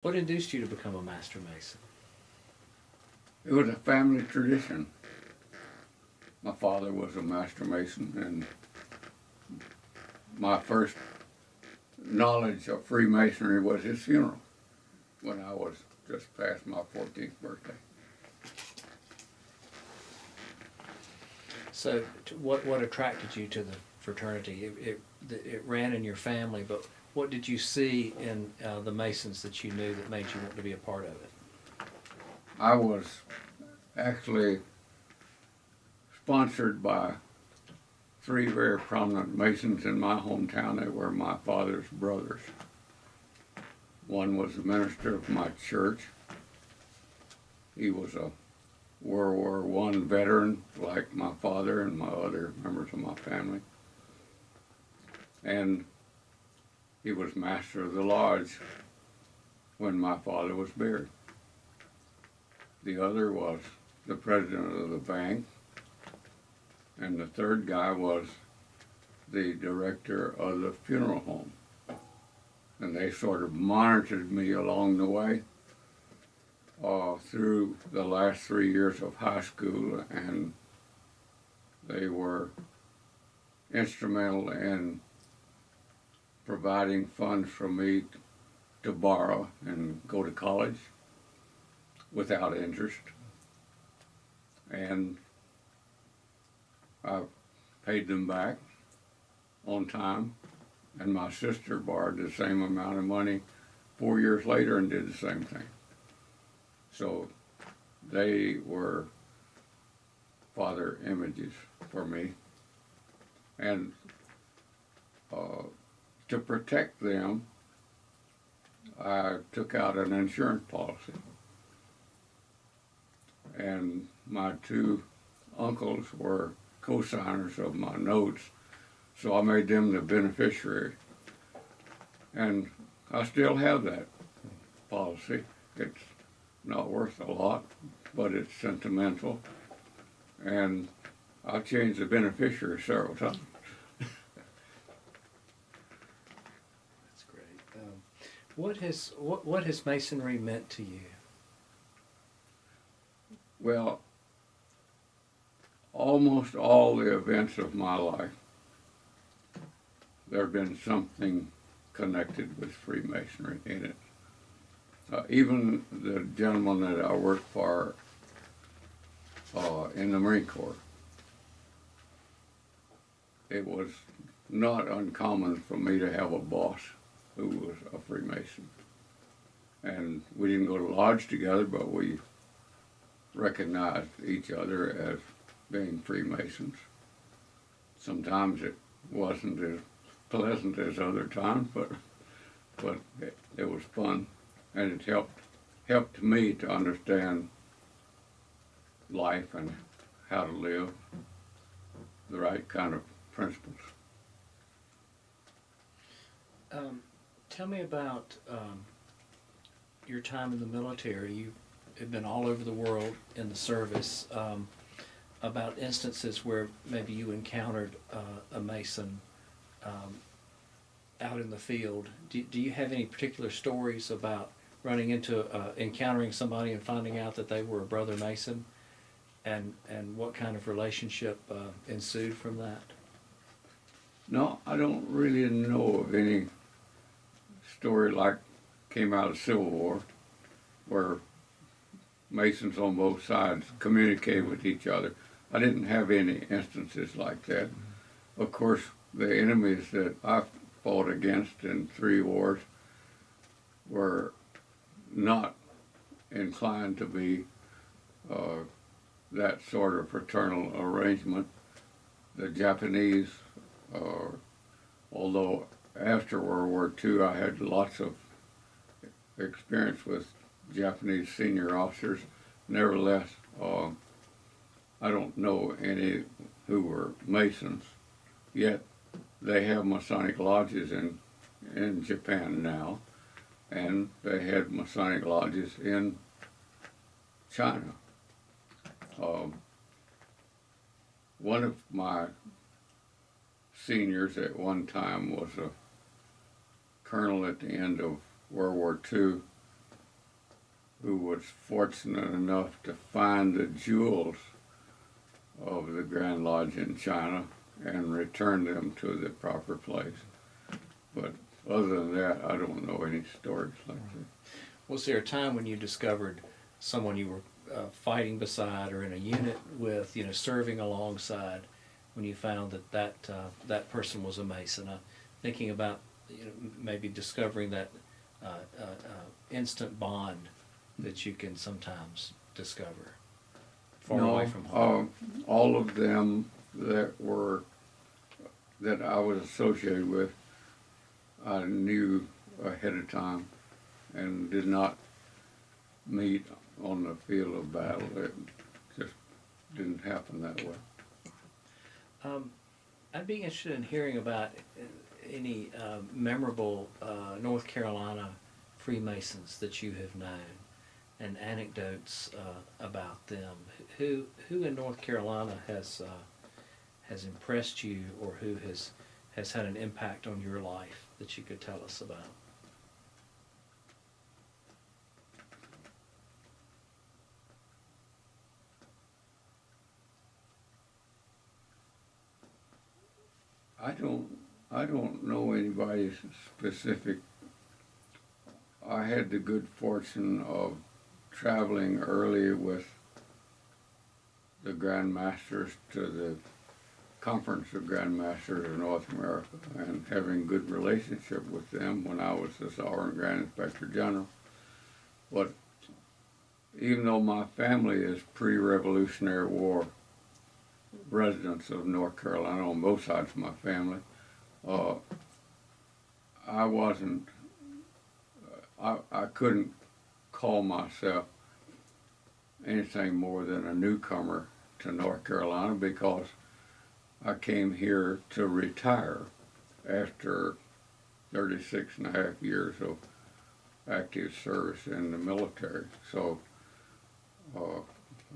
What induced you to become a master mason? It was a family tradition. My father was a master mason, and my first knowledge of Freemasonry was his funeral when I was just past my 14th birthday. So, what attracted you to the fraternity? It ran in your family, but what did you see in the Masons that you knew that made you want to be a part of it? I was actually sponsored by three very prominent Masons in my hometown. They were my father's brothers. One was the minister of my church. He was a World War I veteran, like my father and my other members of my family. And he was master of the lodge when my father was buried. The other was the president of the bank. And the third guy was the director of the funeral home. And they sort of monitored me along the way through the last 3 years of high school, and they were instrumental in providing funds for me to borrow and go to college without interest. And I paid them back on time, and my sister borrowed the same amount of money 4 years later and did the same thing. So they were father images for me. And to protect them, I took out an insurance policy. And my two uncles were co-signers of my notes, so I made them the beneficiary. And I still have that policy. It's not worth a lot, but it's sentimental. And I've changed the beneficiary several times. That's great. What has Masonry meant to you? Well, almost all the events of my life, there have been something connected with Freemasonry in it. Even the gentleman that I worked for in the Marine Corps, it was not uncommon for me to have a boss who was a Freemason. And we didn't go to lodge together, but we recognized each other as being Freemasons. Sometimes it wasn't as pleasant as other times, but it was fun, and it helped me to understand life and how to live the right kind of principles. Tell me about your time in the military. You have been all over the world in the service. About instances where maybe you encountered a Mason out in the field. Do you have any particular stories about running into, encountering somebody and finding out that they were a brother Mason, and what kind of relationship ensued from that? No, I don't really know of any story like came out of the Civil War where Masons on both sides communicated with each other. I didn't have any instances like that. Of course, the enemies that I fought against in 3 wars were not inclined to be that sort of fraternal arrangement. The Japanese, although after World War II I had lots of experience with Japanese senior officers, nevertheless, I don't know any who were Masons, yet they have Masonic lodges in Japan now, and they had Masonic lodges in China. One of my seniors at one time was a colonel at the end of World War II, who was fortunate enough to find the jewels of the Grand Lodge in China and return them to the proper place. But other than that, I don't know any stories like that. Was there a time when you discovered someone you were fighting beside or in a unit with, serving alongside, when you found that person was a Mason? Thinking about maybe discovering that instant bond that you can sometimes discover far away from home. All of them that I was associated with, I knew ahead of time and did not meet on the field of battle. It just didn't happen that way. I'd be interested in hearing about any memorable North Carolina Freemasons that you have known and anecdotes about them. Who in North Carolina has impressed you, or who has had an impact on your life that you could tell us about? I don't know anybody specific. I had the good fortune of traveling early with the Grand Masters to the Conference of Grand Masters of North America and having good relationship with them when I was the Sovereign Grand Inspector General. But even though my family is pre-Revolutionary War residents of North Carolina on both sides of my family, I wasn't, I couldn't call myself anything more than a newcomer to North Carolina, because I came here to retire after 36 and a half years of active service in the military. So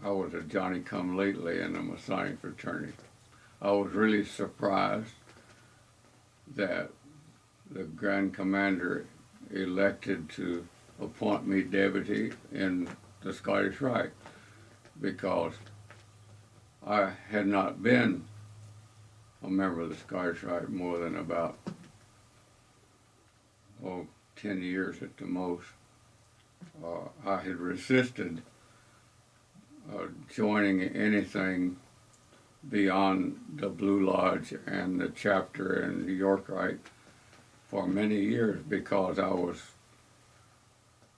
I was a Johnny-come-lately in the Masonic fraternity. I was really surprised that the Grand Commander elected to appoint me deputy in the Scottish Rite, because I had not been a member of the Scottish Rite more than about 10 years at the most. I had resisted joining anything beyond the Blue Lodge and the chapter in the York Rite for many years, because I was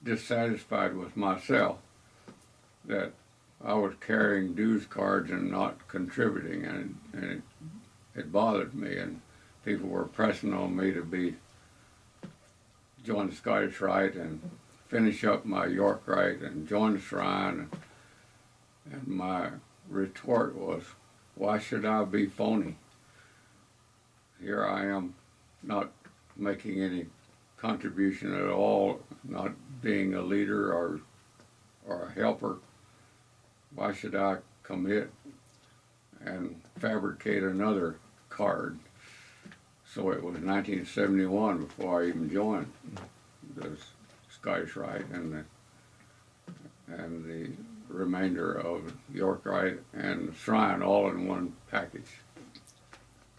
dissatisfied with myself that I was carrying dues cards and not contributing, and it bothered me, and people were pressing on me to join the Scottish Rite and finish up my York Rite and join the Shrine, and my retort was, why should I be phony? Here I am, not making any contribution at all, not being a leader or a helper. Why should I commit and fabricate another card? So it was 1971 before I even joined the Scottish Rite and the remainder of York Rite and the Shrine all in one package.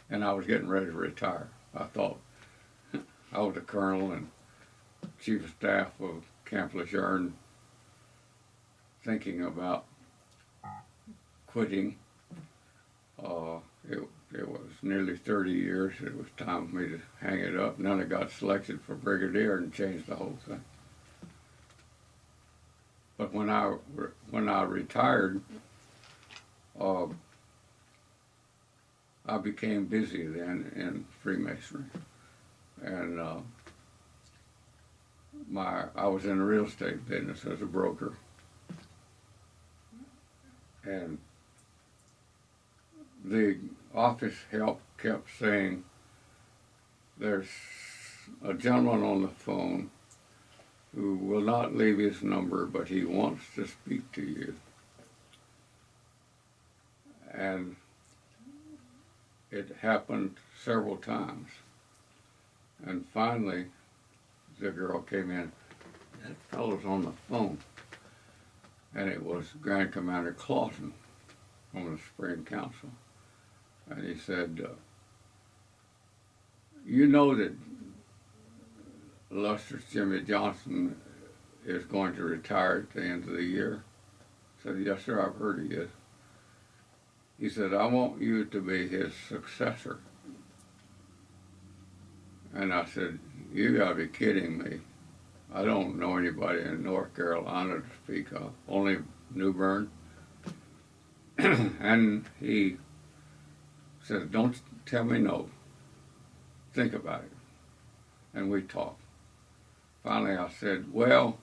And I was getting ready to retire. I thought, I was a colonel and chief of staff of Camp Lejeune, thinking about quitting. It was nearly 30 years. It was time for me to hang it up. And then I got selected for brigadier and changed the whole thing. But when I retired, I became busy then in Freemasonry, and I was in the real estate business as a broker, and the office help kept saying, there's a gentleman on the phone who will not leave his number, but he wants to speak to you. And it happened several times. And finally, the girl came in, that fellow's on the phone. and it was Grand Commander Clausen from the Supreme Council. And he said, you know that Luster's Jimmy Johnson is going to retire at the end of the year? I said, yes, sir, I've heard he is. He said, I want you to be his successor. And I said, you gotta be kidding me. I don't know anybody in North Carolina to speak of, only New Bern. And he said, don't tell me no. Think about it. And we talked. Finally, I said, well,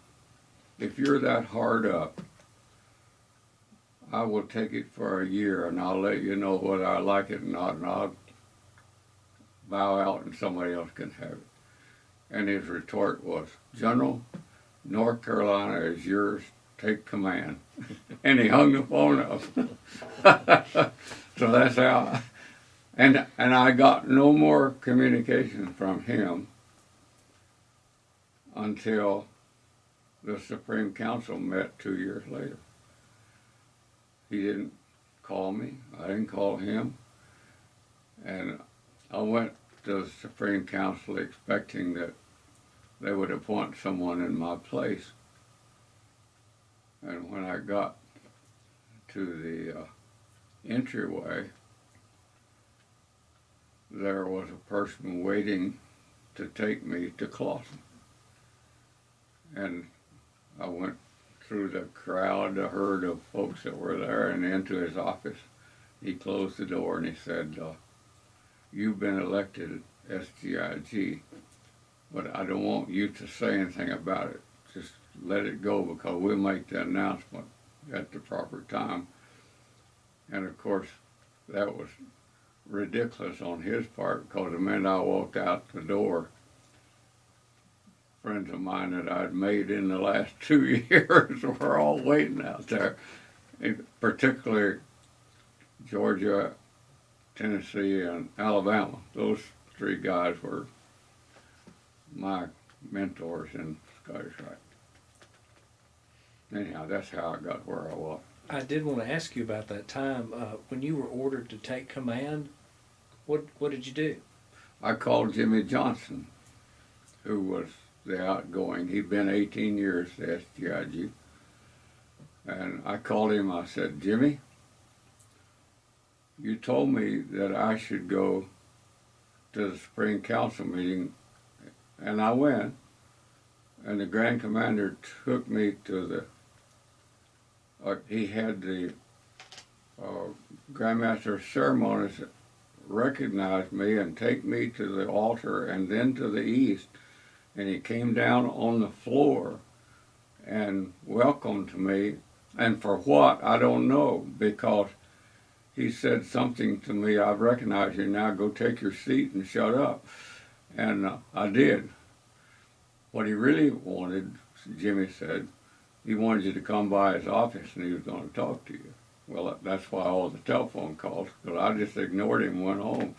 if you're that hard up, I will take it for a year and I'll let you know whether I like it or not, and I'll bow out and somebody else can have it. And his retort was, General, North Carolina is yours, take command. And he hung the phone up. So that's how, and I got no more communication from him until the Supreme Council met 2 years later. He didn't call me, I didn't call him, and I went to the Supreme Council expecting that they would appoint someone in my place. And when I got to the entryway, there was a person waiting to take me to Clausen. And I went through the crowd, the herd of folks that were there, and into his office. He closed the door and he said, you've been elected SGIG, but I don't want you to say anything about it. Just let it go, because we'll make the announcement at the proper time. And of course, that was ridiculous on his part, because the minute I walked out the door, friends of mine that I'd made in the last 2 years were all waiting out there, particularly Georgia, Tennessee, and Alabama. Those three guys were my mentors in Scottish Rite. Anyhow, that's how I got where I was. I did want to ask you about that time when you were ordered to take command. What did you do? I called Jimmy Johnson, who was the outgoing. He'd been 18 years to SGIG. And I called him, I said, Jimmy, you told me that I should go to the Supreme Council meeting, and I went, and the Grand Commander took me to the, he had the Grand Master of Ceremonies recognize me and take me to the altar and then to the east, and he came down on the floor and welcomed me, and for what, I don't know, because he said something to me, I recognize you now, go take your seat and shut up. And I did. What he really wanted, Jimmy said, he wanted you to come by his office and he was going to talk to you. Well, that's why all the telephone calls, because I just ignored him and went home.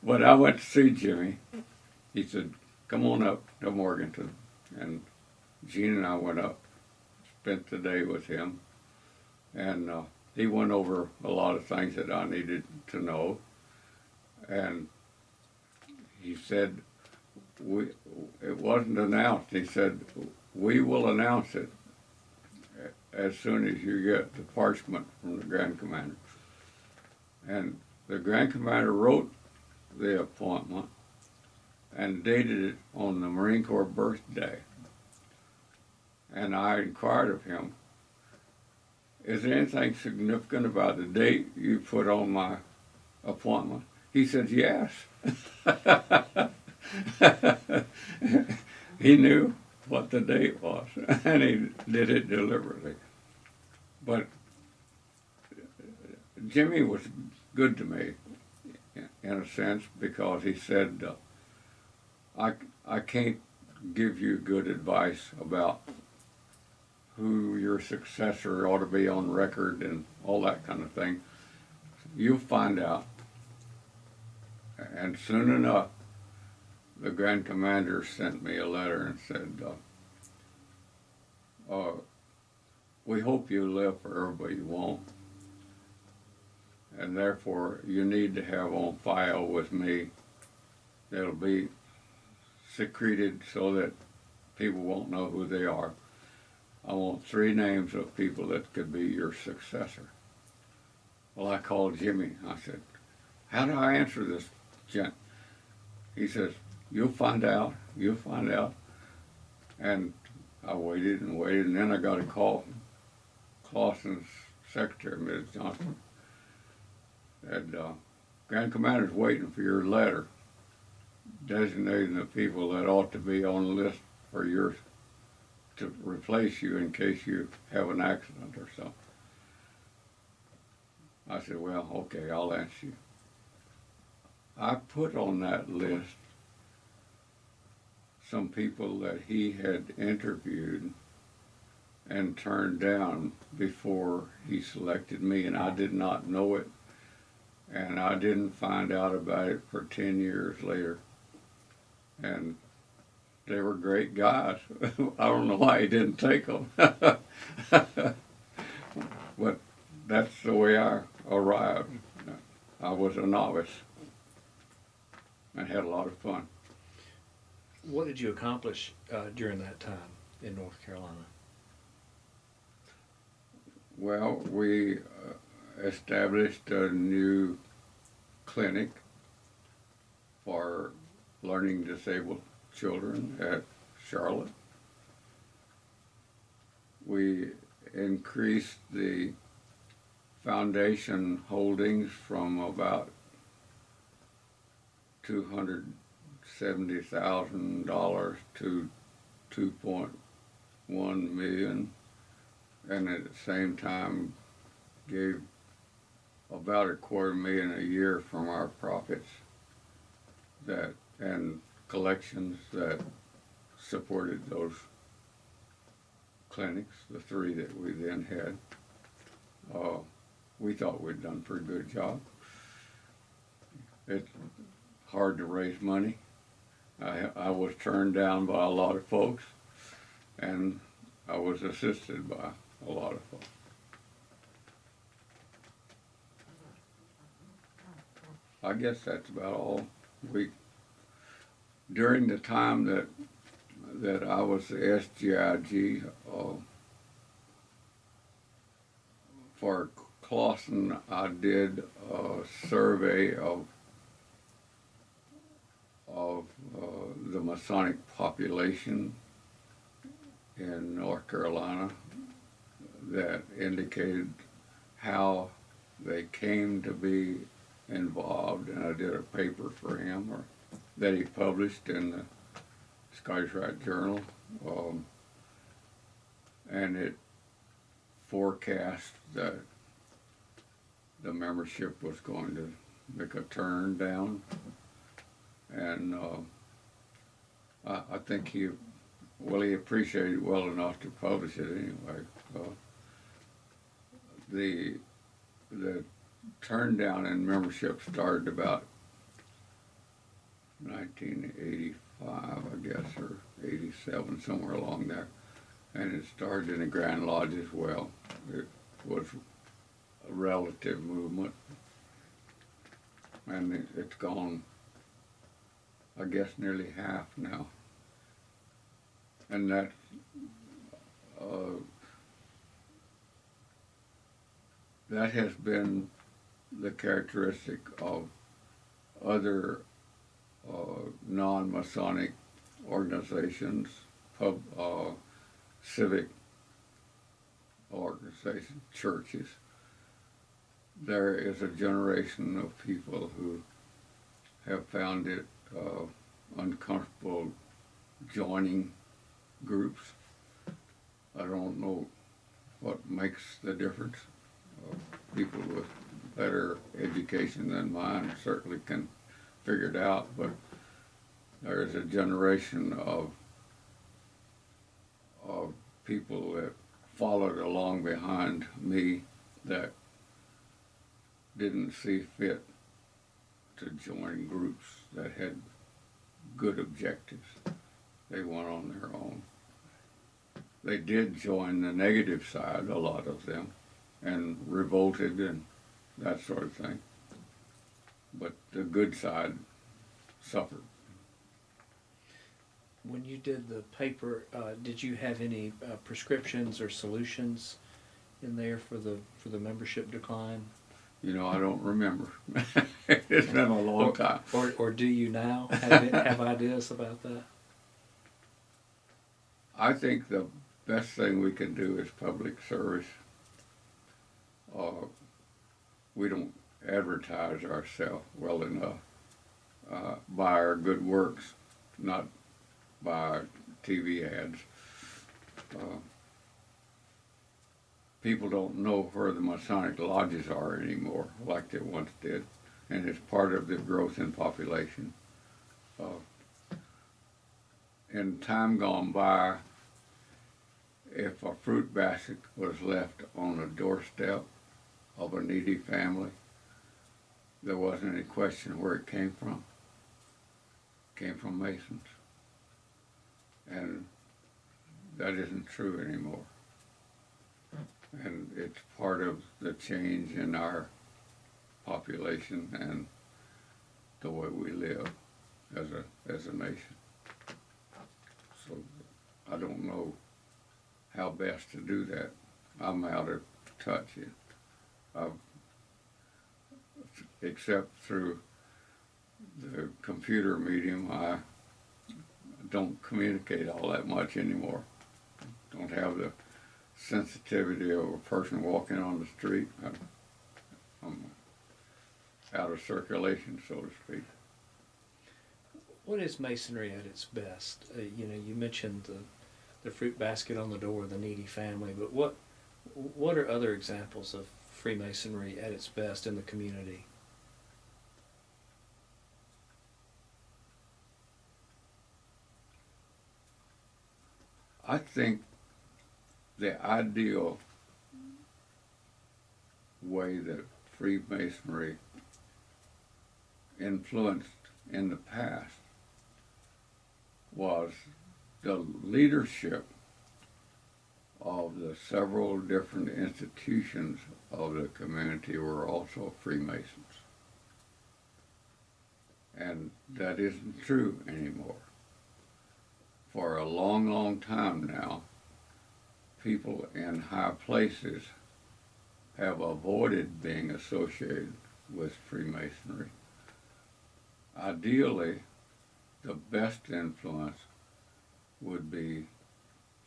But I went to see Jimmy. He said, come on up to Morganton. And Gene and I went up, spent the day with him. And he went over a lot of things that I needed to know. And he said, it wasn't announced. He said, we will announce it as soon as you get the parchment from the Grand Commander. And the Grand Commander wrote the appointment and dated it on the Marine Corps birthday. And I inquired of him, is there anything significant about the date you put on my appointment? He said, yes. He knew what the date was, and he did it deliberately. But Jimmy was good to me, in a sense, because he said, I can't give you good advice about who your successor ought to be on record and all that kind of thing. You'll find out. And soon enough, the Grand Commander sent me a letter and said, we hope you live forever, but you won't. And therefore, you need to have on file with me that'll be secreted so that people won't know who they are. I want 3 names of people that could be your successor. Well, I called Jimmy. I said, how do I answer this, gent? He says, you'll find out. You'll find out. And I waited and waited, and then I got a call from Clausen's secretary, Ms. Johnson. And Grand Commander's waiting for your letter designating the people that ought to be on the list for yours to replace you in case you have an accident or something. I said, well, okay, I'll answer you. I put on that list some people that he had interviewed and turned down before he selected me, and I did not know it, and I didn't find out about it for 10 years later. And they were great guys. I don't know why he didn't take them. But that's the way I arrived. I was a novice and had a lot of fun. What did you accomplish during that time in North Carolina? Well, we established a new clinic for learning disabled children at Charlotte. We increased the foundation holdings from about $270,000 to $2.1 million, and at the same time gave about $250,000 a year from our profits that and collections that supported those clinics, the 3 that we then had. We thought we'd done a pretty good job. It's hard to raise money. I was turned down by a lot of folks, and I was assisted by a lot of folks. I guess that's about all. During the time that I was the SGIG, for Clausen, I did a survey of the Masonic population in North Carolina that indicated how they came to be involved, and I did a paper for him that he published in the Scottish Rite Journal, and it forecast that the membership was going to make a turn down, and I think he appreciated it well enough to publish it anyway. The turn down in membership started about 1985, I guess, or 87, somewhere along there. And it started in the Grand Lodge as well. It was a relative movement. And it's gone, I guess, nearly half now. And that has been the characteristic of other non-Masonic organizations, civic organizations, churches. There is a generation of people who have found it uncomfortable joining groups. I don't know what makes the difference. People with better education than mine certainly can figure it out, but there is a generation of people that followed along behind me that didn't see fit to join groups that had good objectives. They went on their own. They did join the negative side, a lot of them, and revolted and that sort of thing. But the good side suffered. When you did the paper, did you have any prescriptions or solutions in there for the membership decline? You know, I don't remember. It's been a long time. Or do you now have ideas about that? I think the best thing we can do is public service. We don't advertise ourselves well enough by our good works, not by our TV ads. People don't know where the Masonic lodges are anymore, like they once did, and it's part of the growth in population. In time gone by, if a fruit basket was left on a doorstep of a needy family, there wasn't any question where it came from. It came from Masons. And that isn't true anymore. And it's part of the change in our population and the way we live as a nation. So I don't know how best to do that. I'm out of touch here. Except through the computer medium, I don't communicate all that much anymore. Don't have the sensitivity of a person walking on the street. I'm out of circulation, so to speak. What is Masonry at its best? You mentioned the fruit basket on the door of the needy family, but what are other examples of Freemasonry at its best in the community? I think the ideal way that Freemasonry influenced in the past was the leadership of the several different institutions of the community were also Freemasons. And that isn't true anymore. For a long, long time now, people in high places have avoided being associated with Freemasonry. Ideally, the best influence would be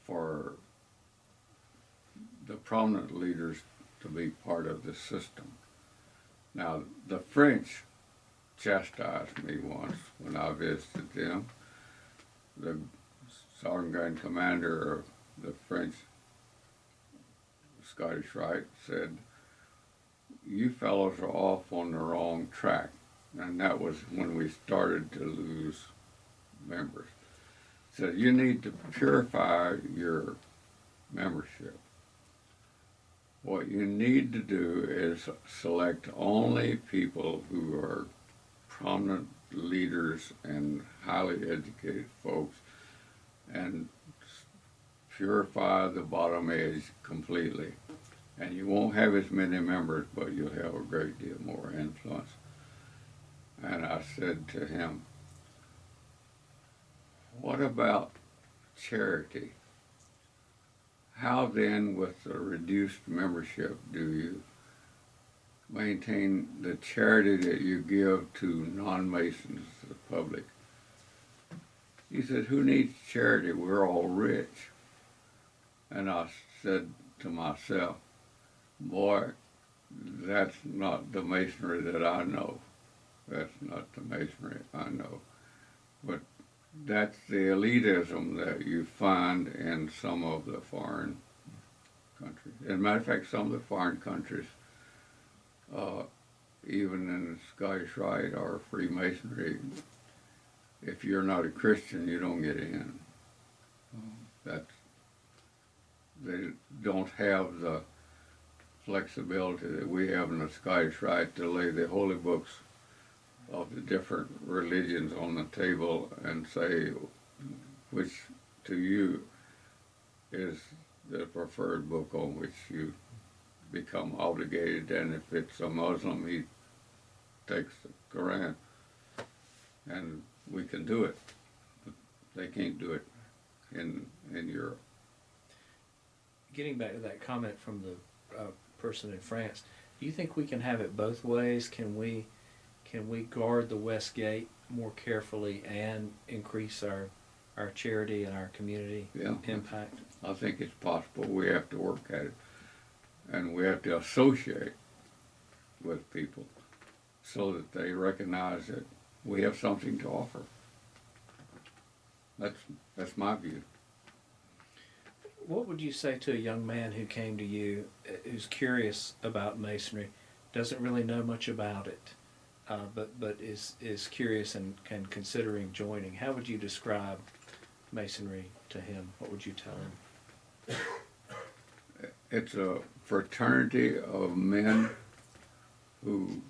for the prominent leaders to be part of the system. Now, the French chastised me once when I visited them. The sergeant and commander of the French Scottish Rite said, "You fellows are off on the wrong track." And that was when we started to lose members. Said, "You need to purify your membership. What you need to do is select only people who are prominent leaders and highly educated folks and purify the bottom edge completely. And you won't have as many members, but you'll have a great deal more influence." And I said to him, "What about charity? How then, with the reduced membership, do you maintain the charity that you give to non-Masons, the public?" He said, "Who needs charity? We're all rich." And I said to myself, "Boy, that's not the Masonry that I know. That's not the Masonry I know." But that's the elitism that you find in some of the foreign countries. As a matter of fact, some of the foreign countries, even in the Scottish Rite or Freemasonry, if you're not a Christian, you don't get in. They don't have the flexibility that we have in the Scottish Rite to lay the holy books of the different religions on the table and say which to you is the preferred book on which you become obligated, and if it's a Muslim, he takes the Quran, and we can do it. They can't do it in Europe. Getting back to that comment from the person in France, do you think we can have it both ways? Can we guard the West Gate more carefully and increase our charity and our community impact? I think it's possible. We have to work at it, and we have to associate with people so that they recognize that we have something to offer. That's my view. What would you say to a young man who came to you, who's curious about Masonry, doesn't really know much about it, but is curious and considering joining? How would you describe Masonry to him? What would you tell him? It's a fraternity of men who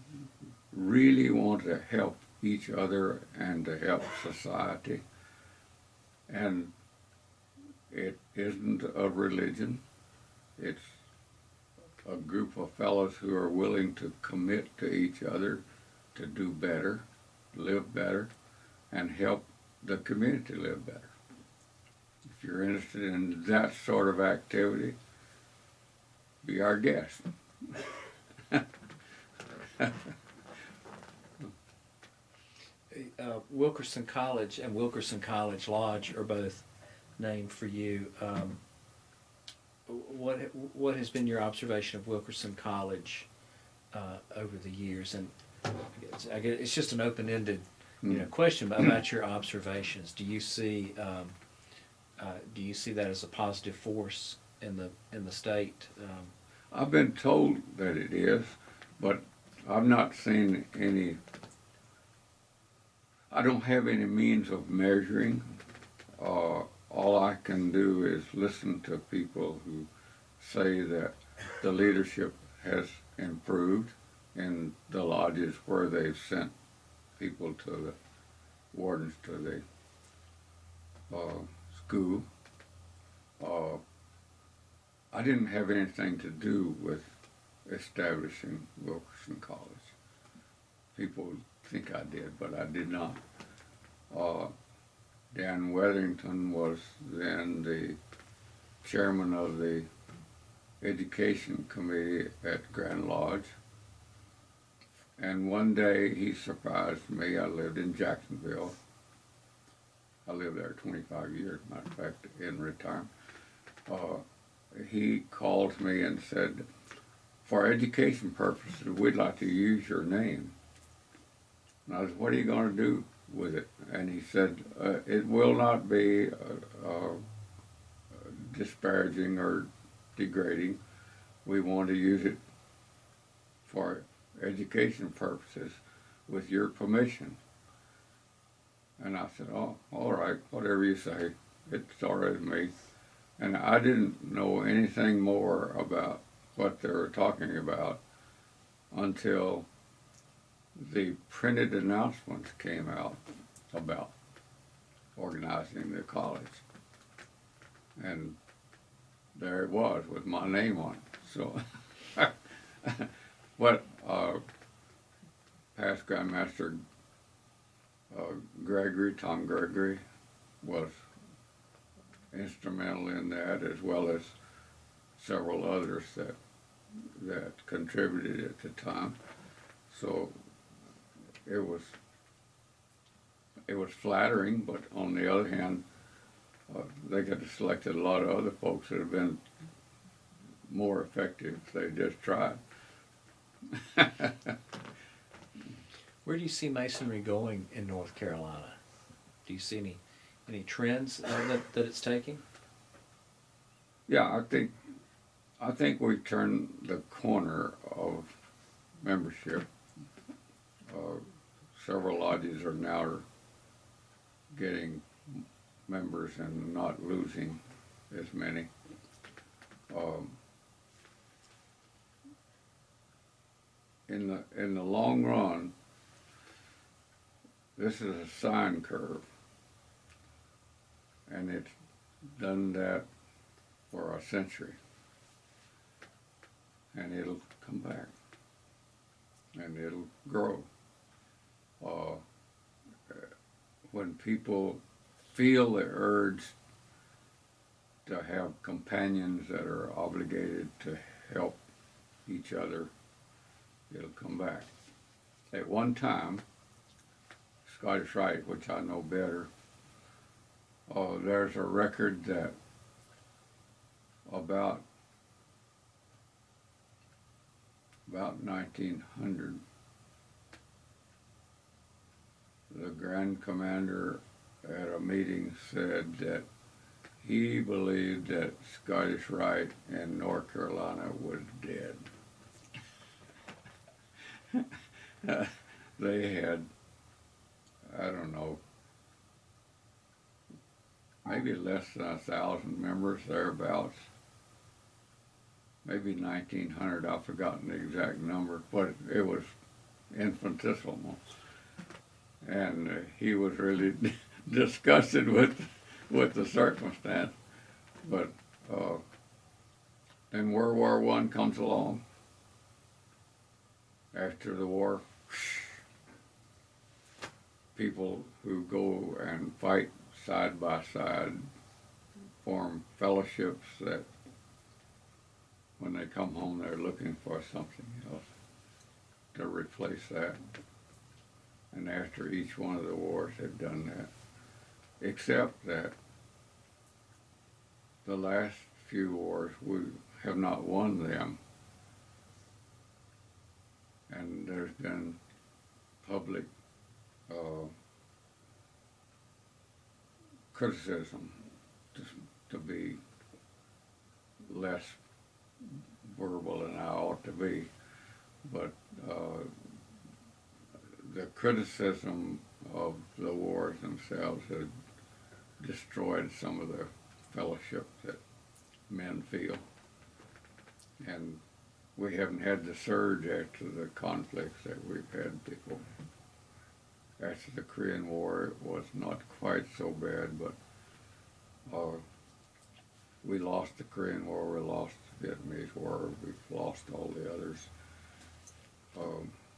really want to help each other and to help society. And it isn't a religion. It's a group of fellows who are willing to commit to each other to do better, live better, and help the community live better. If you're interested in that sort of activity, be our guest. Wilkerson College and Wilkerson College Lodge are both named for you. What has been your observation of Wilkerson College over the years? And I guess it's just an open-ended question about your observations. Do you see that as a positive force in the state? I've been told that it is, but I've not seen any. I don't have any means of measuring. All I can do is listen to people who say that the leadership has improved in the lodges where they've sent people to the wardens to the school. I didn't have anything to do with establishing Wilkerson College. People think I did, but I did not. Dan Weatherington was then the chairman of the education committee at Grand Lodge. And one day he surprised me. I lived in Jacksonville. I lived there 25 years, matter of fact, in retirement. He called me and said, for education purposes, we'd like to use your name. And I said, what are you going to do with it? And he said, it will not be disparaging or degrading. We want to use it for education purposes with your permission. And I said, oh, all right, whatever you say. It's all right with me. And I didn't know anything more about what they were talking about until the printed announcements came out about organizing the college. And there it was with my name on it. So what past Grandmaster Tom Gregory, was instrumental in that, as well as several others that contributed at the time. So it was flattering, but on the other hand, they could have selected a lot of other folks that have been more effective if they just tried. Where do you see Masonry going in North Carolina? Do you see any trends that it's taking? Yeah, I think we've turned the corner of membership. Several lodges are now getting members and not losing as many. In the long run, this is a sine curve, and it's done that for a century, and it'll come back, and it'll grow. Uh, when people feel the urge to have companions that are obligated to help each other, it'll come back. At one time, Scottish Rite, which I know better, there's a record that about 1900, the Grand Commander at a meeting said that he believed that Scottish Rite in North Carolina was dead. They had, I don't know, maybe less than 1,000 members thereabouts. Maybe 1,900, I've forgotten the exact number, but it was infinitesimal. And he was really disgusted with the circumstance. But then World War I comes along. After the war, people who go and fight side by side form fellowships that when they come home they're looking for something else to replace that. And after each one of the wars they've done that. Except that the last few wars we have not won them. And there's been public criticism to be less verbal than I ought to be, but the criticism of the wars themselves have destroyed some of the fellowship that men feel. And we haven't had the surge after the conflicts that we've had before. After the Korean War, it was not quite so bad, but we lost the Korean War, we lost the Vietnamese War, we've lost all the others.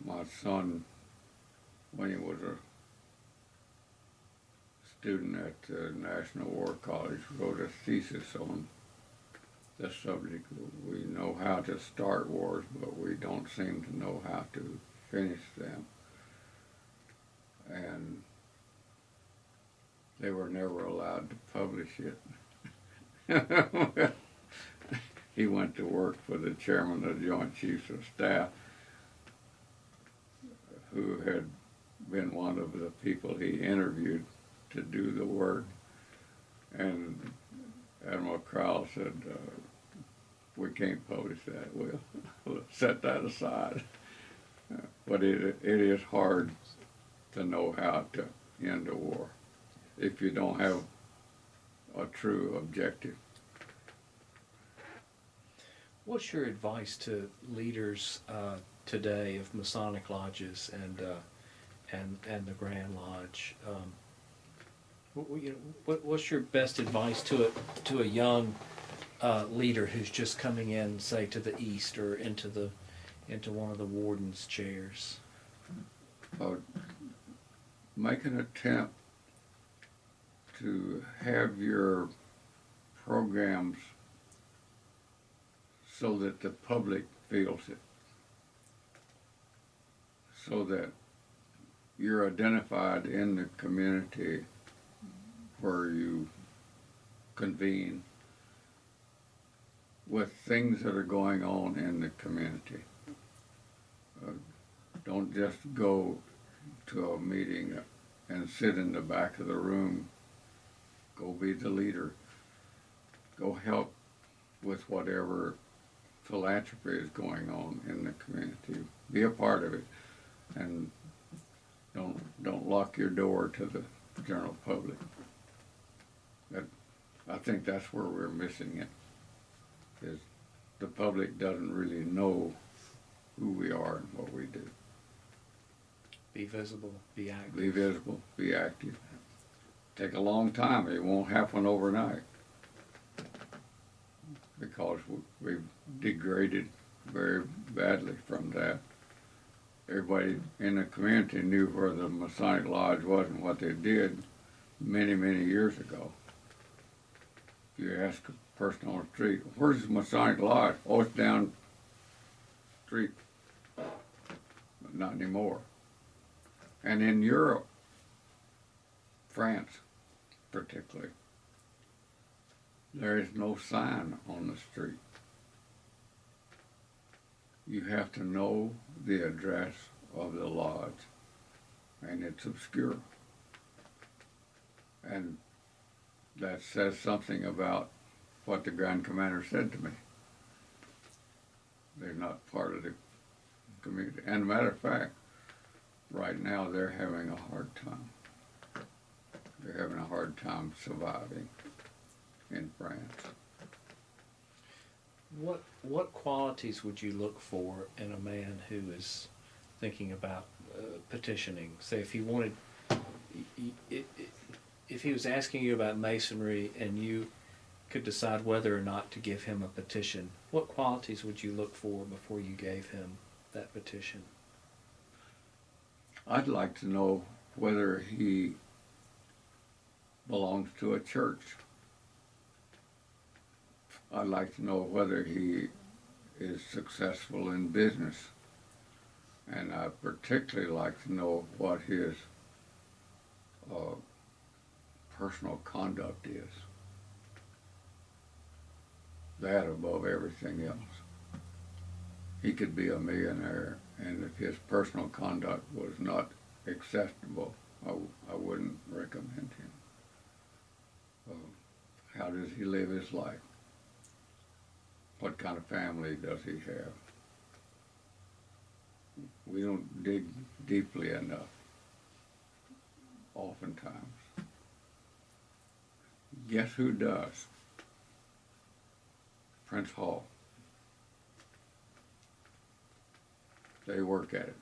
My son, when he was a student at the National War College, wrote a thesis on the subject. We know how to start wars, but we don't seem to know how to finish them. And they were never allowed to publish it. He went to work for the chairman of the Joint Chiefs of Staff, who had been one of the people he interviewed to do the work. And Admiral Crowell said, we can't publish that, we'll set that aside. But it is hard to know how to end a war if you don't have a true objective. What's your advice to leaders today of Masonic lodges and the Grand Lodge? What's your best advice to a young leader who's just coming in, say, to the east or into one of the warden's chairs? Make an attempt to have your programs so that the public feels it, so that you're identified in the community where you convene with things that are going on in the community. Don't just go to a meeting and sit in the back of the room. Go be the leader. Go help with whatever philanthropy is going on in the community. Be a part of it, and don't lock your door to the general public. I think that's where we're missing it, is the public doesn't really know who we are and what we do. Be visible, be active. Be visible, be active. Take a long time. It won't happen overnight because we've degraded very badly from that. Everybody in the community knew where the Masonic Lodge was and what they did many, many years ago. If you ask a person on the street, where's the Masonic Lodge? Oh, it's down the street. But not anymore. And in Europe, France particularly, there is no sign on the street. You have to know the address of the lodge, and it's obscure. And that says something about what the Grand Commander said to me. They're not part of the community. And a matter of fact, right now they're having a hard time. They're having a hard time surviving in France. What qualities would you look for in a man who is thinking about petitioning? Say, if he wanted, if he was asking you about Masonry and you could decide whether or not to give him a petition, what qualities would you look for before you gave him that petition? I'd like to know whether he belongs to a church. I'd like to know whether he is successful in business. And I'd particularly like to know what his personal conduct is. That above everything else. He could be a millionaire, and if his personal conduct was not acceptable, I wouldn't recommend him. How does he live his life? What kind of family does he have? We don't dig deeply enough, oftentimes. Guess who does? Prince Hall. They work at it.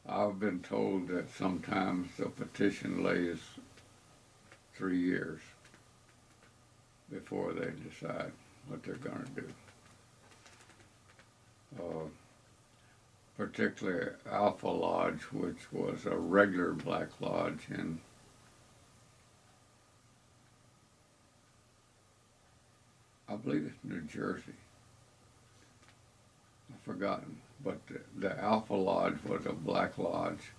I've been told that sometimes the petition lays 3 years before they decide what they're going to do. Particularly Alpha Lodge, which was a regular black lodge in I believe it's New Jersey. I've forgotten. But the Alpha Lodge was a black lodge,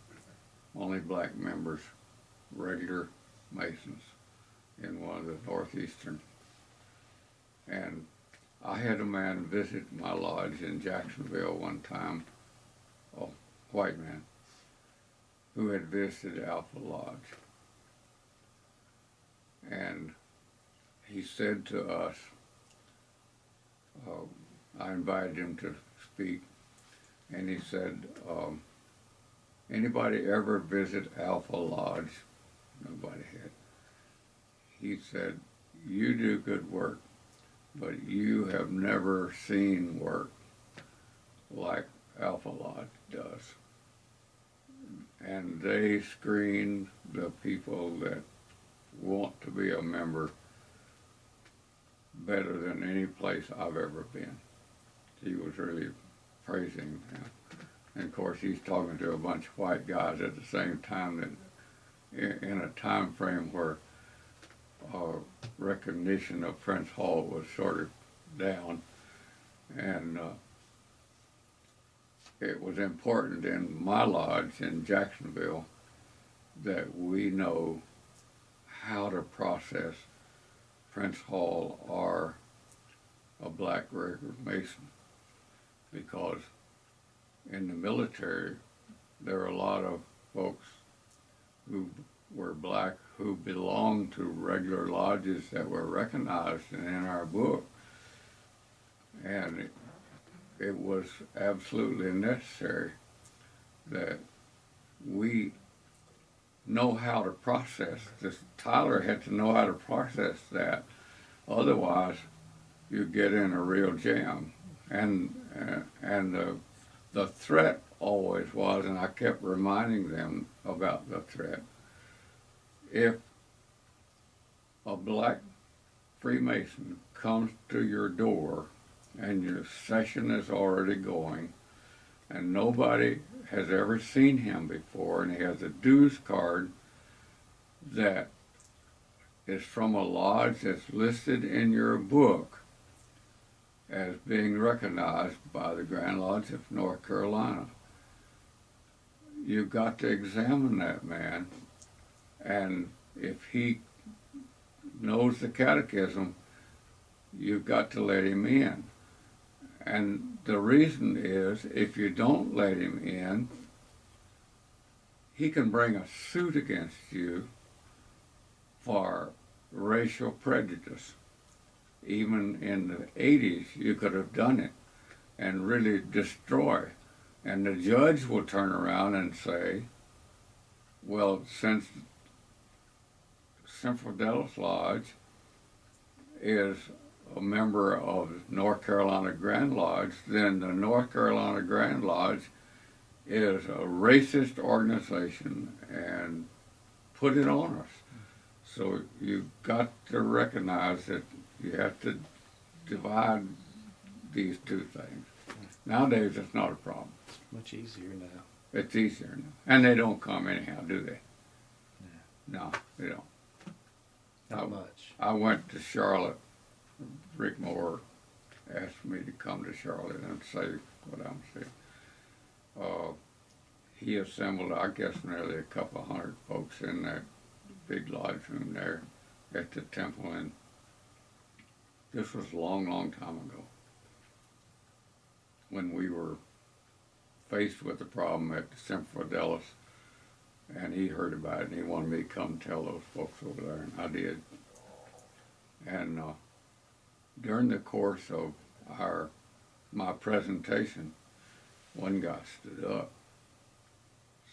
only black members, regular Masons in one of the northeastern. And I had a man visit my lodge in Jacksonville one time, a white man, who had visited Alpha Lodge. And he said to us, I invited him to speak, and he said, anybody ever visit Alpha Lodge? Nobody had. He said, you do good work, but you have never seen work like Alpha Lodge does. And they screen the people that want to be a member better than any place I've ever been. He was really praising them. And of course he's talking to a bunch of white guys at the same time, that in a time frame where recognition of Prince Hall was sort of down, and it was important in my lodge in Jacksonville that we know how to process Prince Hall or a black regular Mason, because in the military there are a lot of folks who were black who belonged to regular lodges that were recognized in our book, and it was absolutely necessary that we know how to process this. Tyler had to know how to process that, otherwise you get in a real jam. And the threat always was, and I kept reminding them about the threat. If a black Freemason comes to your door and your session is already going and nobody has ever seen him before and he has a dues card that is from a lodge that's listed in your book as being recognized by the Grand Lodge of North Carolina, you've got to examine that man, and if he knows the catechism, you've got to let him in. And the reason is, if you don't let him in, he can bring a suit against you for racial prejudice. Even in the 80s, you could have done it and really destroy. And the judge will turn around and say, well, since Central Dallas Lodge is a member of North Carolina Grand Lodge, then the North Carolina Grand Lodge is a racist organization and put it on us. So you've got to recognize that you have to divide these two things. Nowadays, it's not a problem. It's much easier now. It's easier now. And they don't come anyhow, do they? No, they don't. Not much. I went to Charlotte. Rick Moore asked me to come to Charlotte and say what I'm saying. He assembled, I guess, nearly a couple hundred folks in that big lodge room there at the temple, and this was a long, long time ago when we were faced with the problem at Central Dallas, and he heard about it and he wanted me to come tell those folks over there, and I did. And during the course of my presentation, one guy stood up,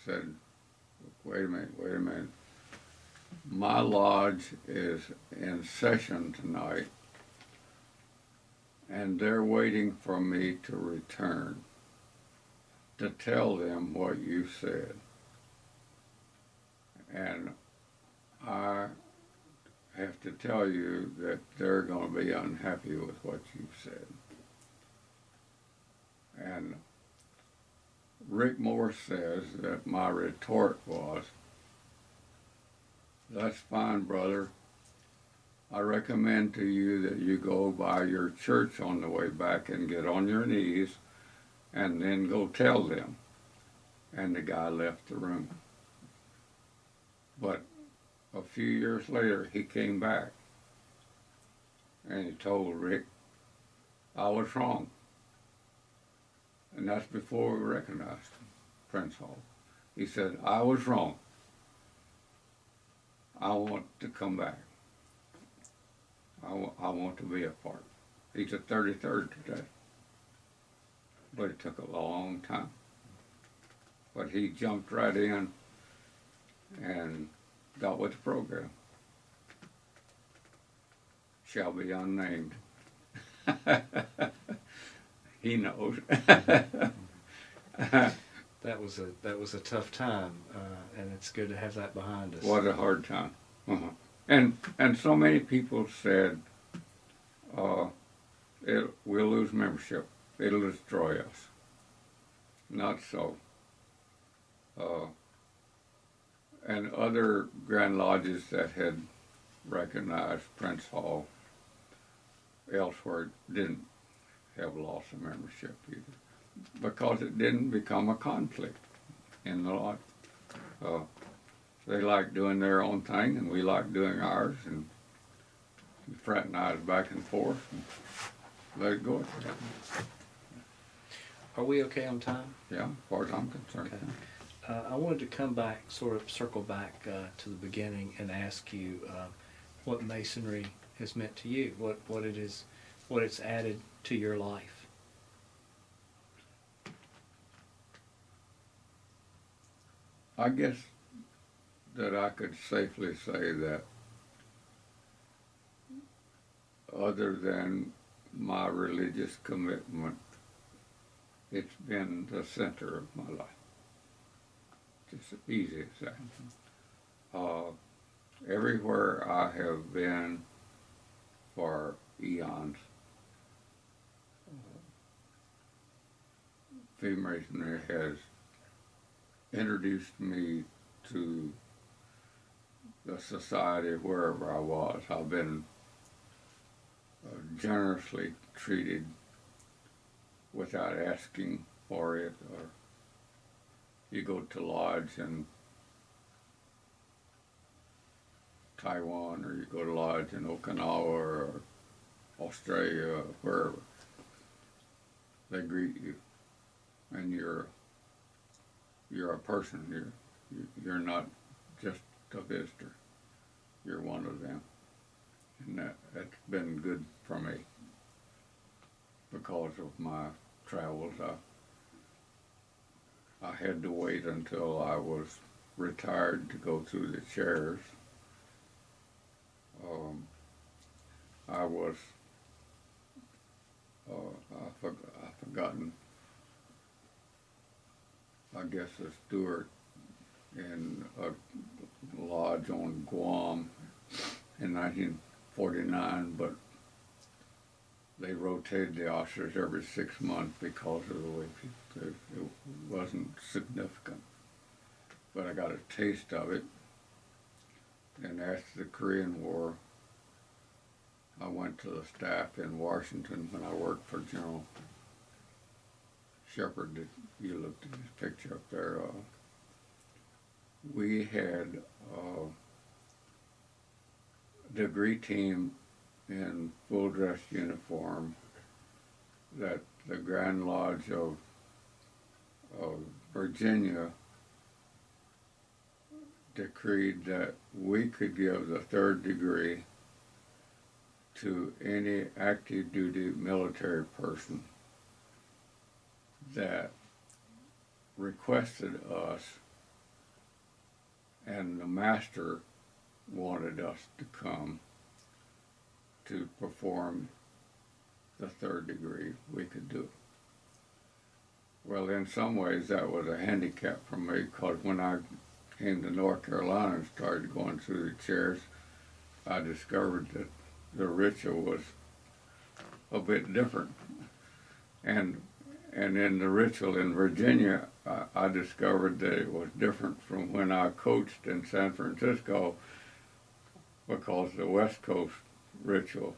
said, wait a minute, my lodge is in session tonight and they're waiting for me to return to tell them what you said. And I have to tell you that they're going to be unhappy with what you've said. And Rick Moore says that my retort was, that's fine, brother. I recommend to you that you go by your church on the way back and get on your knees and then go tell them. And the guy left the room. But a few years later, he came back and he told Rick, I was wrong. And that's before we recognized Prince Hall. He said, I was wrong. I want to come back. I want to be a part. He's a 33rd today. But it took a long time. But he jumped right in and got with the program. Shall be unnamed. He knows. That was a tough time, and it's good to have that behind us. What a hard time. Uh-huh. And so many people said, we'll lose membership. It'll destroy us. Not so. And other Grand Lodges that had recognized Prince Hall elsewhere didn't have loss of membership either, because it didn't become a conflict in the lodge. They like doing their own thing, and we like doing ours, and we fraternize back and forth, and let it go at that. Are we okay on time? Yeah, as far as I'm concerned. Okay. I wanted to come back, sort of circle back to the beginning and ask you what Masonry has meant to you, what it's added to your life. I guess that I could safely say that other than my religious commitment it's been the center of my life. Just easy as that. Everywhere I have been for eons, Freemasonry has introduced me to the society wherever I was. I've been generously treated without asking for it. Or you go to lodge in Taiwan, or you go to lodge in Okinawa or Australia, or wherever, they greet you, and you're a person. You're not just a visitor. You're one of them, and that's been good for me because of my travels. I had to wait until I was retired to go through the chairs. I was I've forgotten, I guess, a steward in a lodge on Guam in 1949, but they rotated the officers every 6 months because of the way it wasn't significant. But I got a taste of it, and after the Korean War, I went to the staff in Washington when I worked for General Shepard. You looked at his picture up there. We had a degree team in full dress uniform that the Grand Lodge of Virginia decreed that we could give the third degree to any active duty military person that requested us, and the master wanted us to come to perform the third degree. We could do it. Well, in some ways that was a handicap for me, because when I came to North Carolina and started going through the chairs, I discovered that the ritual was a bit different. And in the ritual in Virginia, I discovered that it was different from when I coached in San Francisco, because the West Coast ritual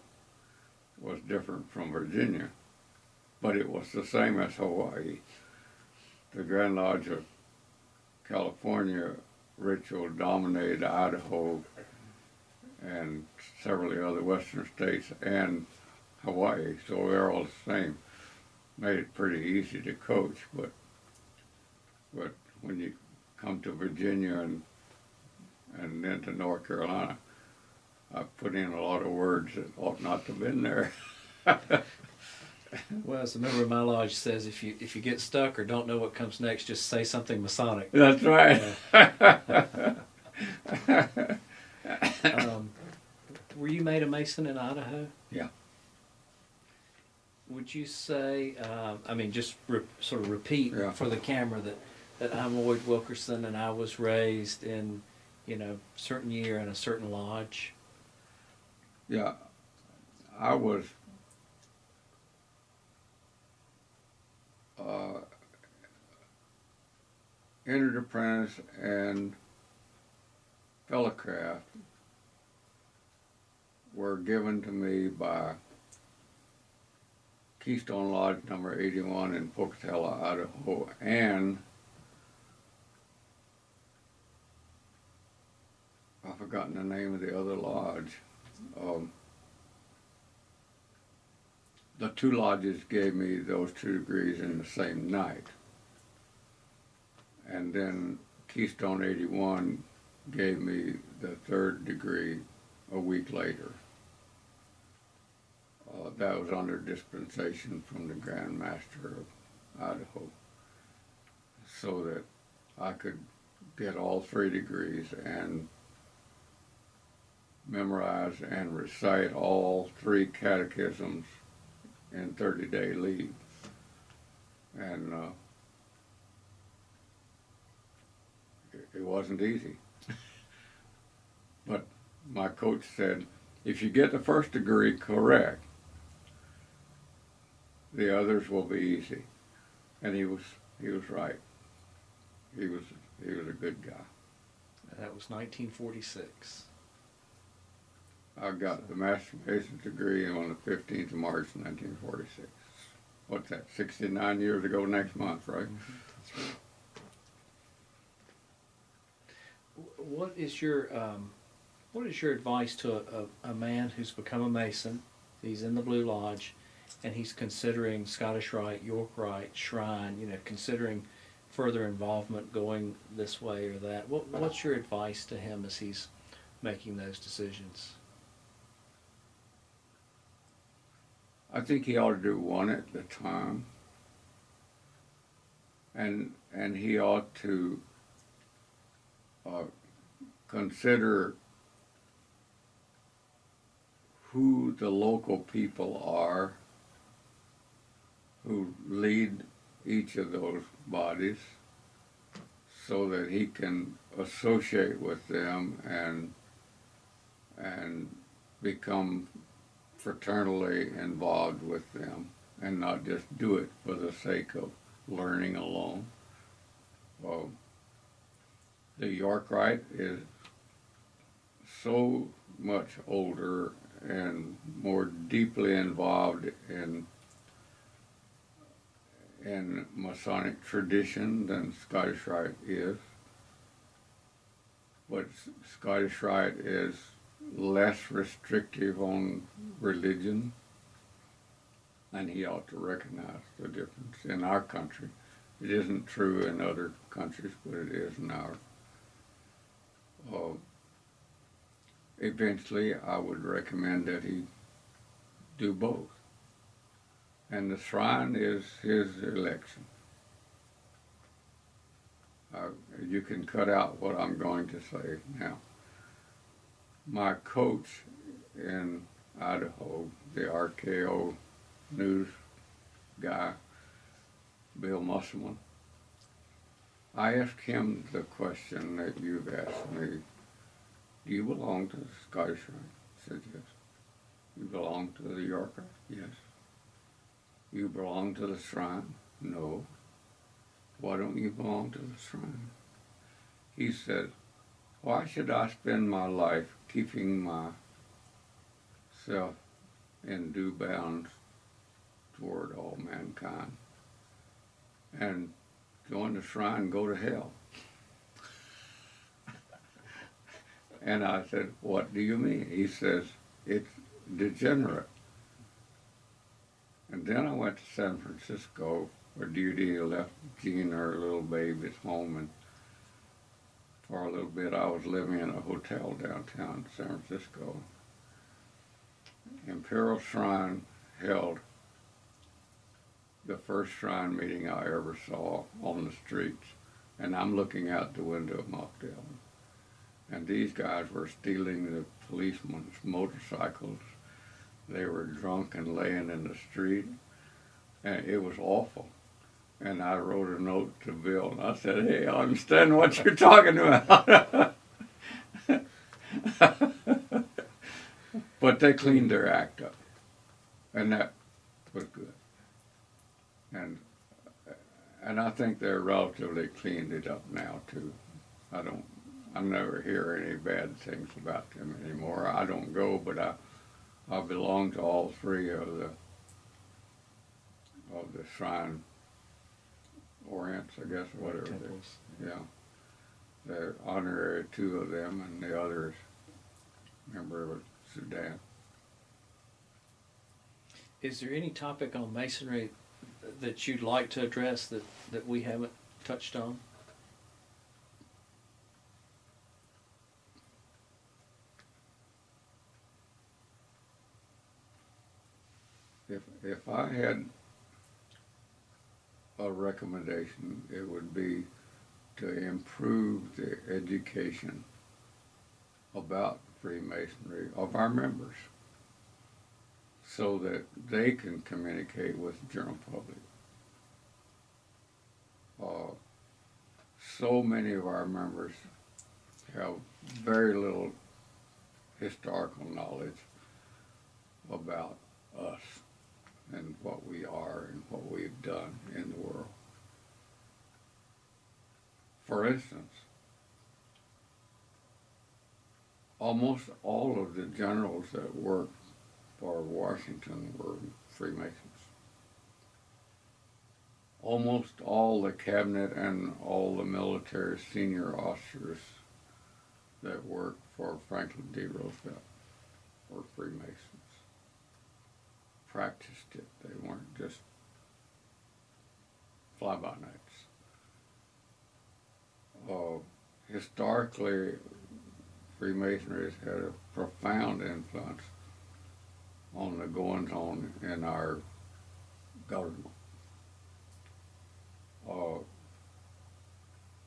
was different from Virginia, but it was the same as Hawaii. The Grand Lodge of California ritual dominated Idaho and several of the other western states and Hawaii, so they're all the same. Made it pretty easy to coach, but when you come to Virginia and then to North Carolina, I put in a lot of words that ought not to have been there. Well, as a member of my lodge says, if you get stuck or don't know what comes next, just say something Masonic. That's right. Were you made a Mason in Idaho? Yeah. Would you say, just sort of repeat for the camera that I'm Lloyd Wilkerson and I was raised in, certain year in a certain lodge? Yeah, I was entered apprentice and fellowcraft were given to me by Keystone Lodge number 81 in Pocatello, Idaho, and I've forgotten the name of the other lodge. The two lodges gave me those 2 degrees in the same night, and then Keystone 81 gave me the 3rd degree a week later. That was under dispensation from the Grand Master of Idaho, so that I could get all 3 degrees and memorize and recite all 3 catechisms in 30-day leave. And it wasn't easy. But my coach said, if you get the first degree correct, the others will be easy. And he was right. He was a good guy. That was 1946. I got the Master Mason's degree on the 15th of March, 1946. What's that, 69 years ago next month, right? Mm-hmm. That's right. What is your advice to a man who's become a Mason? He's in the Blue Lodge, and he's considering Scottish Rite, York Rite, Shrine. Considering further involvement, going this way or that. What's your advice to him as he's making those decisions? I think he ought to do one at a time, and he ought to consider who the local people are who lead each of those bodies, so that he can associate with them and become fraternally involved with them, and not just do it for the sake of learning alone. The York Rite is so much older and more deeply involved in Masonic tradition than Scottish Rite is. But Scottish Rite is less restrictive on religion, and he ought to recognize the difference in our country. It isn't true in other countries, but it is in ours. Eventually, I would recommend that he do both. And the shrine is his election. You can cut out what I'm going to say now. My coach in Idaho, the RKO news guy, Bill Musselman, I asked him the question that you've asked me. Do you belong to the Scottish Rite? He said, yes. You belong to the York Rite? Yes. You belong to the Shrine? No. Why don't you belong to the Shrine? He said, why should I spend my life keeping myself in due bounds toward all mankind and join the Shrine and go to hell? And I said, what do you mean? He says, it's degenerate. And then I went to San Francisco for duty. I left Jean, her little baby, at home, and for a little bit I was living in a hotel downtown San Francisco. Imperial Shrine held the first shrine meeting I ever saw on the streets, and I'm looking out the window of Mock Dillon. And these guys were stealing the policemen's motorcycles. They were drunk and laying in the street, and it was awful. And I wrote a note to Bill, and I said, hey, I understand what you're talking about. But they cleaned their act up, and that was good. And I think they're relatively cleaned it up now, too. I never hear any bad things about them anymore. I don't go, but I belong to all three of the shrine orients, I guess, or whatever. Yeah. The honorary two of them, and the others member of Sudan. Is there any topic on Masonry that you'd like to address that we haven't touched on? If I had a recommendation, it would be to improve the education about Freemasonry of our members so that they can communicate with the general public. Uh, so many of our members have very little historical knowledge about us and what we are and what we've done in the world. For instance, almost all of the generals that worked for Washington were Freemasons. Almost all the cabinet and all the military senior officers that worked for Franklin D. Roosevelt were Freemasons. Practiced it. They weren't just fly-by-nights. Historically, Freemasonry has had a profound influence on the goings-on in our government.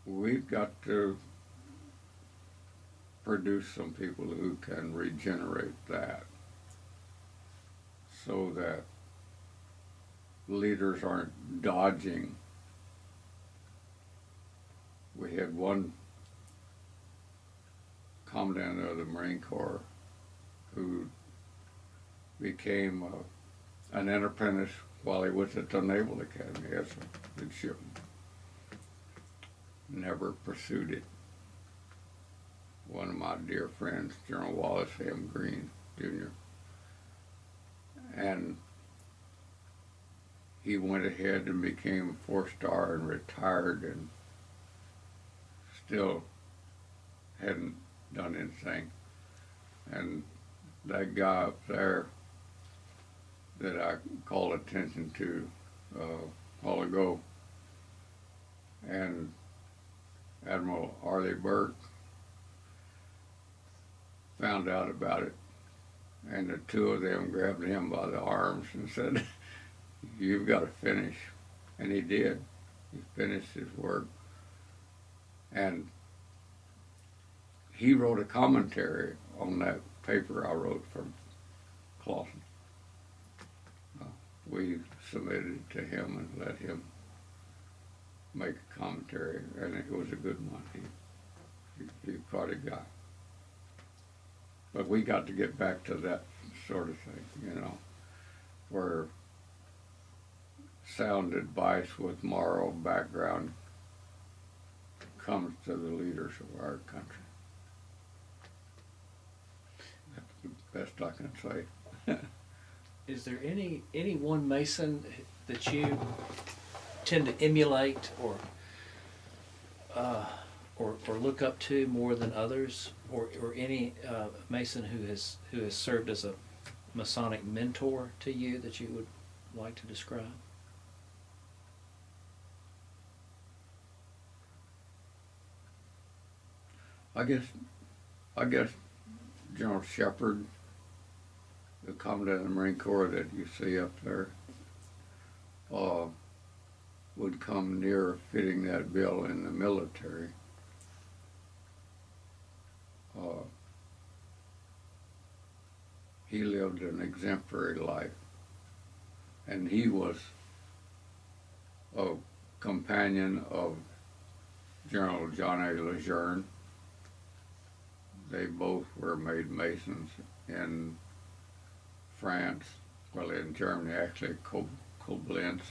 We've got to produce some people who can regenerate that so that leaders aren't dodging. We had one commandant of the Marine Corps who became an apprentice while he was at the Naval Academy as a midshipman. Never pursued it. One of my dear friends, General Wallace M. Green, Jr., and he went ahead and became a 4-star and retired and still hadn't done anything. And that guy up there that I called attention to a while ago, and Admiral Arleigh Burke found out about it, and the two of them grabbed him by the arms and said, "You've got to finish." And he did. He finished his work. And he wrote a commentary on that paper I wrote for Clawson. We submitted it to him and let him make a commentary, and it was a good one. He quite a guy. But we got to get back to that sort of thing, you know, where sound advice with moral background comes to the leaders of our country. That's the best I can say. Is there any one Mason that you tend to emulate or look up to more than others, or any Mason who has served as a Masonic mentor to you that you would like to describe? I guess General Shepard, the Commandant of the Marine Corps that you see up there, would come near fitting that bill in the military. He lived an exemplary life, and he was a companion of General John A. Lejeune. They both were made Masons in France, well, in Germany, actually, Koblenz,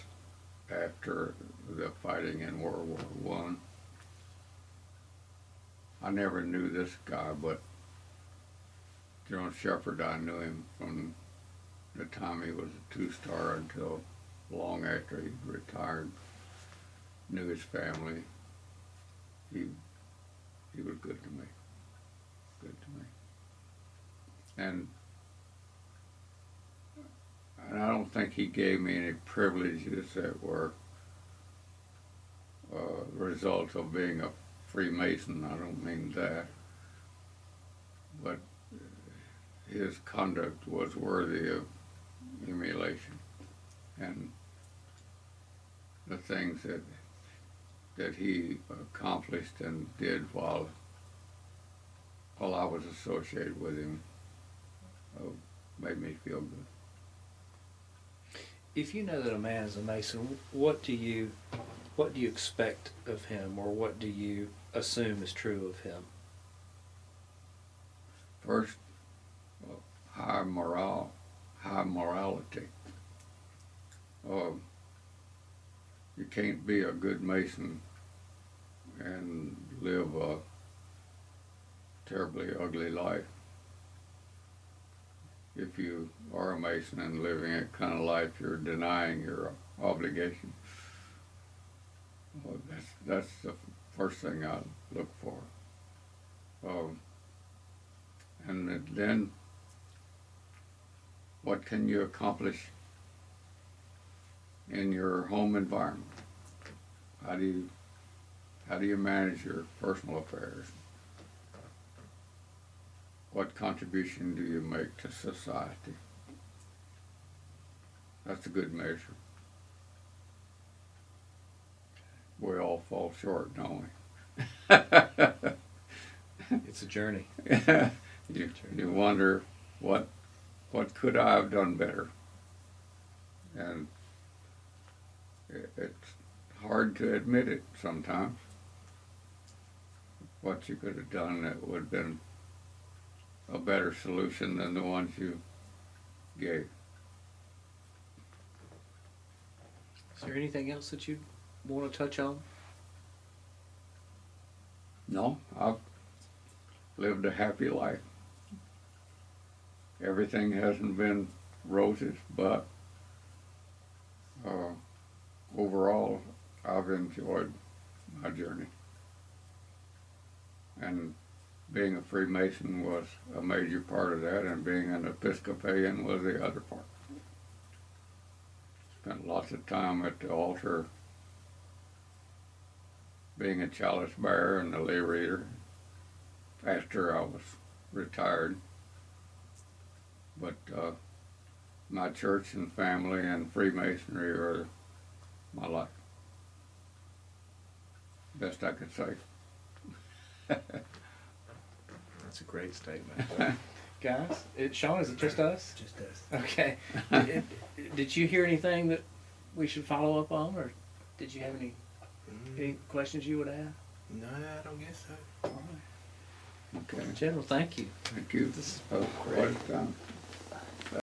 after the fighting in World War I never knew this guy, but General Shepard, I knew him from the time he was a 2-star until long after he retired. Knew his family. He was good to me. Good to me. And I don't think he gave me any privileges that were the result of being a Freemason. I don't mean that. But his conduct was worthy of emulation. And the things that he accomplished and did while I was associated with him made me feel good. If you know that a man is a Mason, what do you what do you expect of him, or what do you assume is true of him? First, high morale, high morality. You can't be a good Mason and live a terribly ugly life. If you are a Mason and living that kind of life, you're denying your obligation. Well, that's the first thing I look for. And then, what can you accomplish in your home environment? How do you manage your personal affairs? What contribution do you make to society? That's a good measure. We all fall short, don't we? It's a journey. You wonder what could I have done better, and it's hard to admit it sometimes. What you could have done that would have been a better solution than the ones you gave. Is there anything else that you want to touch on? No, I've lived a happy life. Everything hasn't been roses, but overall, I've enjoyed my journey. And being a Freemason was a major part of that, and being an Episcopalian was the other part. Spent lots of time at the altar, being a chalice bearer and a lay reader after I was retired. But my church and family and Freemasonry are my life. Best I could say. That's a great statement. Guys, Sean, is it just us? Just us. Okay. Did you hear anything that we should follow up on, or did you have any questions you would have? No, I don't guess so. All right. Okay. General, thank you. Thank you. This is That was great. quite a time.